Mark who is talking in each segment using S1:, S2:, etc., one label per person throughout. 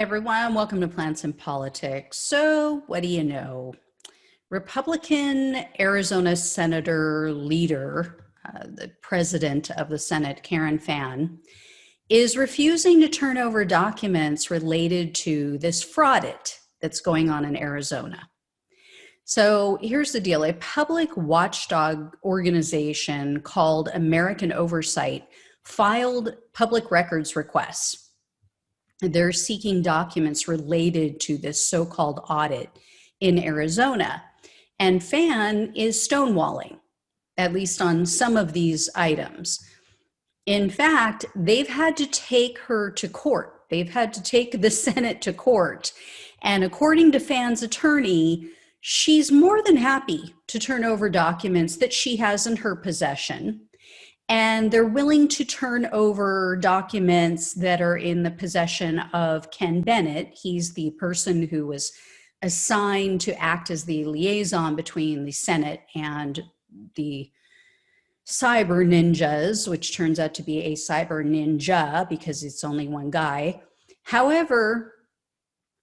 S1: Everyone, welcome to Plants and Politics. So, what do you know? Republican Arizona Senator leader, the president of the Senate, Fann, is refusing to turn over documents related to this FrAudit that's going on in Arizona. So here's the deal. A public watchdog organization called American Oversight filed public records requests. They're seeking documents related to this so-called audit in Arizona. And Fann is stonewalling, at least on some of these items. In fact, they've had to take her to court. They've had to take the Senate to court. And according to Fann's attorney, she's more than happy to turn over documents that she has in her possession. And they're willing to turn over documents that are in the possession of Ken Bennett. He's the person who was assigned to act as the liaison between the Senate and the cyber ninjas, which turns out to be a cyber ninja because it's only one guy. However,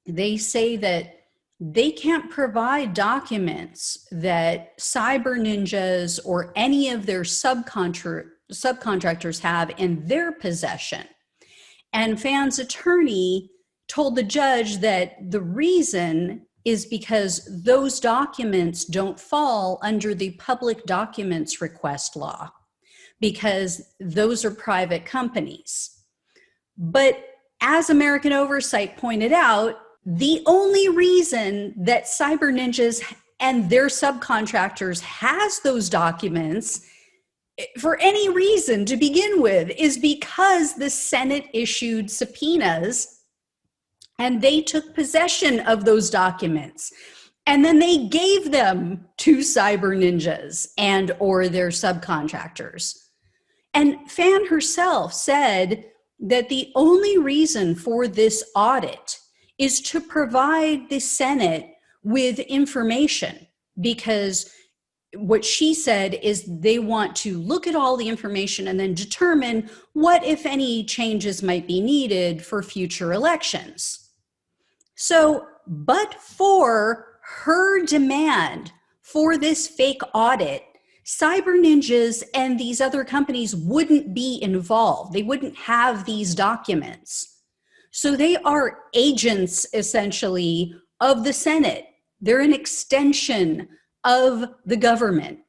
S1: they say that they can't provide documents that cyber ninjas or any of their subcontractors have in their possession. And Fann's attorney told the judge that the reason is because those documents don't fall under the public documents request law, because those are private companies. But as American Oversight pointed out, the only reason that cyber ninjas and their subcontractors has those documents for any reason to begin with is because the Senate issued subpoenas and they took possession of those documents. And then they gave them to cyber ninjas and or their subcontractors. And Fann herself said that the only reason for this audit is to provide the Senate with information, because what she said is they want to look at all the information and then determine what, if any, changes might be needed for future elections. So, but for her demand for this fake audit, cyber ninjas and these other companies wouldn't be involved. They wouldn't have these documents. So they are agents, essentially, of the Senate. They're an extension of the government.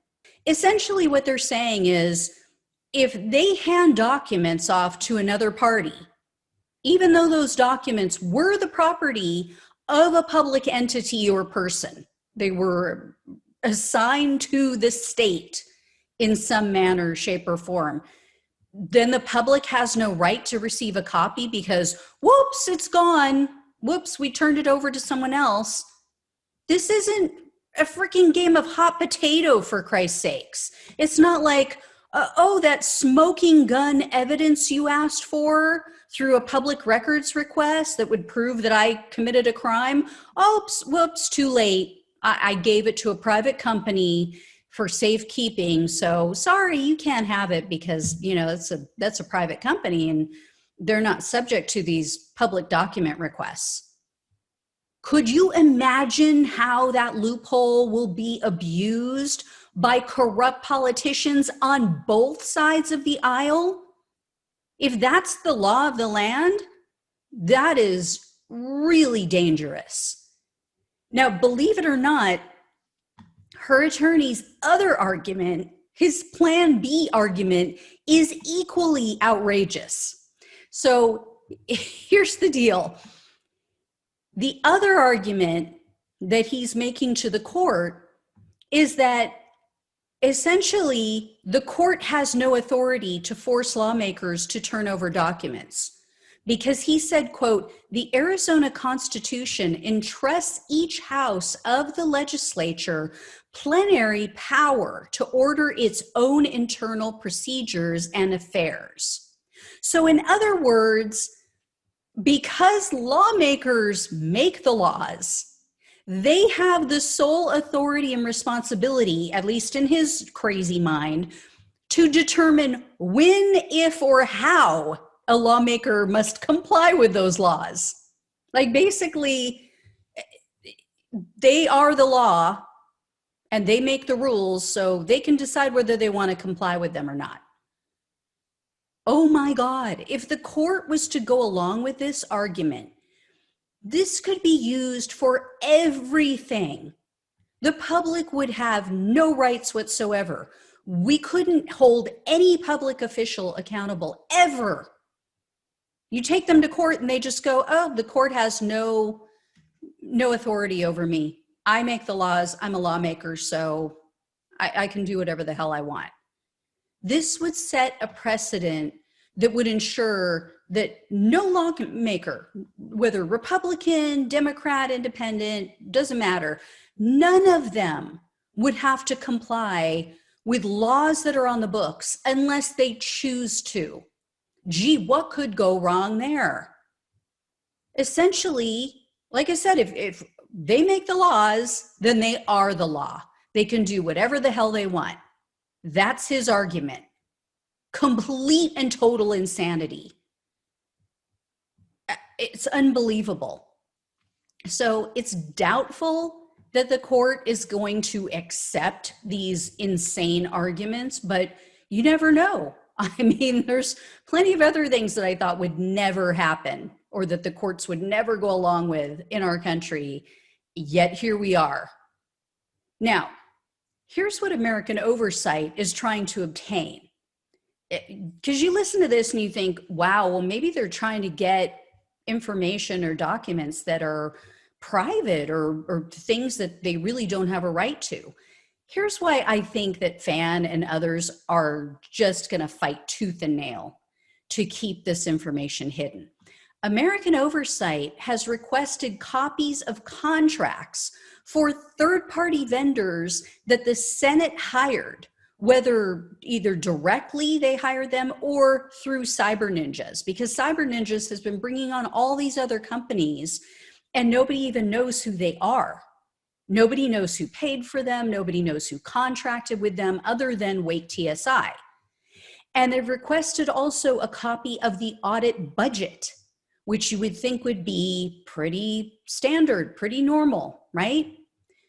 S1: Essentially, what they're saying is, if they hand documents off to another party, even though those documents were the property of a public entity or person, they were assigned to the state in some manner, shape, or form, then the public has no right to receive a copy because, whoops, it's gone. Whoops, we turned it over to someone else. This isn't a freaking game of hot potato, for Christ's sakes. It's not like, that smoking gun evidence you asked for through a public records request that would prove that I committed a crime. Oops, whoops, too late. I gave it to a private company for safekeeping. So sorry, you can't have it because, that's a private company and they're not subject to these public document requests. Could you imagine how that loophole will be abused by corrupt politicians on both sides of the aisle? If that's the law of the land, that is really dangerous. Now, believe it or not, her attorney's other argument, his Plan B argument, is equally outrageous. So here's the deal. The other argument that he's making to the court is that essentially the court has no authority to force lawmakers to turn over documents, because he said, quote, the Arizona Constitution entrusts each house of the legislature plenary power to order its own internal procedures and affairs. So in other words, because lawmakers make the laws, they have the sole authority and responsibility, at least in his crazy mind, to determine when, if, or how a lawmaker must comply with those laws. Like basically, they are the law and they make the rules, so they can decide whether they want to comply with them or not. Oh my God, if the court was to go along with this argument, this could be used for everything. The public would have no rights whatsoever. We couldn't hold any public official accountable ever. You take them to court and they just go, oh, the court has no authority over me. I make the laws. I'm a lawmaker, so I can do whatever the hell I want. This would set a precedent that would ensure that no lawmaker, whether Republican, Democrat, Independent, doesn't matter, none of them would have to comply with laws that are on the books unless they choose to. Gee, what could go wrong there? Essentially, like I said, if they make the laws, then they are the law. They can do whatever the hell they want. That's his argument. Complete and total insanity. It's unbelievable. So it's doubtful that the court is going to accept these insane arguments, but you never know. I mean, there's plenty of other things that I thought would never happen or that the courts would never go along with in our country, yet here we are. Now, here's what American Oversight is trying to obtain. Because you listen to this and you think, wow, well, maybe they're trying to get information or documents that are private or things that they really don't have a right to. Here's why I think that Fann and others are just going to fight tooth and nail to keep this information hidden. American Oversight has requested copies of contracts for third-party vendors that the Senate hired, whether either directly they hired them or through Cyber Ninjas, because Cyber Ninjas has been bringing on all these other companies and nobody even knows who they are. Nobody knows who paid for them. Nobody knows who contracted with them other than Wake TSI. And they've requested also a copy of the audit budget, which you would think would be pretty standard, pretty normal, right?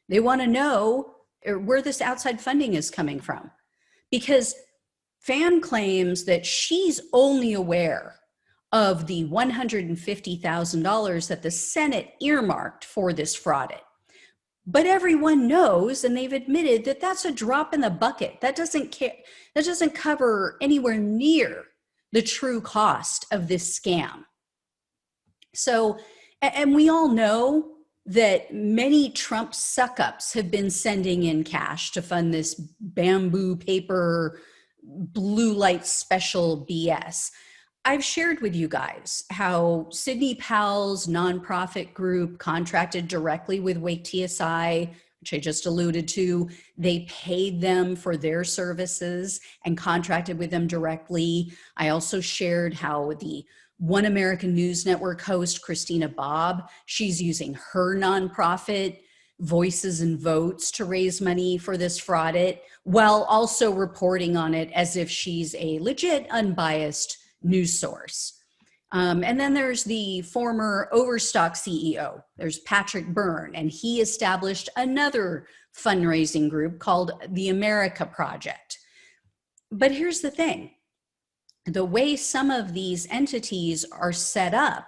S1: They want to know where this outside funding is coming from, because Fann claims that she's only aware of the $150,000 that the Senate earmarked for this FrAudit. But everyone knows, and they've admitted, that that's a drop in the bucket. That doesn't cover anywhere near the true cost of this scam. So, and we all know that many Trump suck-ups have been sending in cash to fund this bamboo paper, blue light special BS. I've shared with you guys how Sidney Powell's nonprofit group contracted directly with Wake TSI, which I just alluded to. They paid them for their services and contracted with them directly. I also shared how the One American News Network host, Christina Bobb, she's using her nonprofit Voices and Votes to raise money for this FrAudit, while also reporting on it as if she's a legit, unbiased news source. And then there's the former Overstock CEO. There's Patrick Byrne, and he established another fundraising group called the America Project. But here's the thing. The way some of these entities are set up,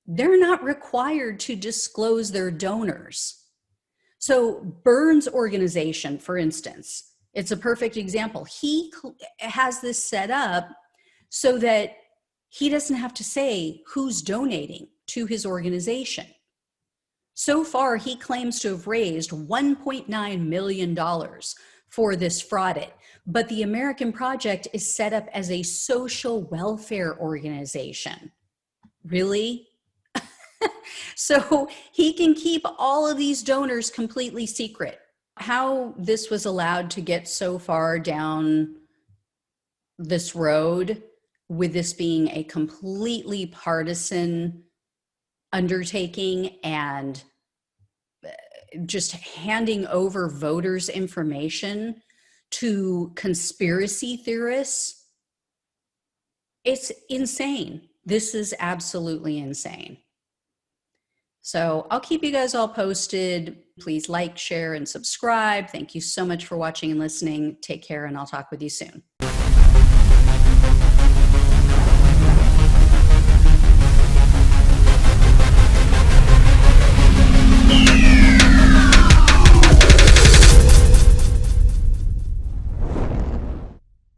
S1: they're not required to disclose their donors. So Byrne's organization, for instance, it's a perfect example. He has this set up so that he doesn't have to say who's donating to his organization. So far, he claims to have raised $1.9 million for this FrAudit, but the American Project is set up as a social welfare organization. Really? So he can keep all of these donors completely secret. How this was allowed to get so far down this road, with this being a completely partisan undertaking and just handing over voters' information to conspiracy theorists, it's insane. This is absolutely insane. So I'll keep you guys all posted. Please like, share, and subscribe. Thank you so much for watching and listening. Take care, and I'll talk with you soon.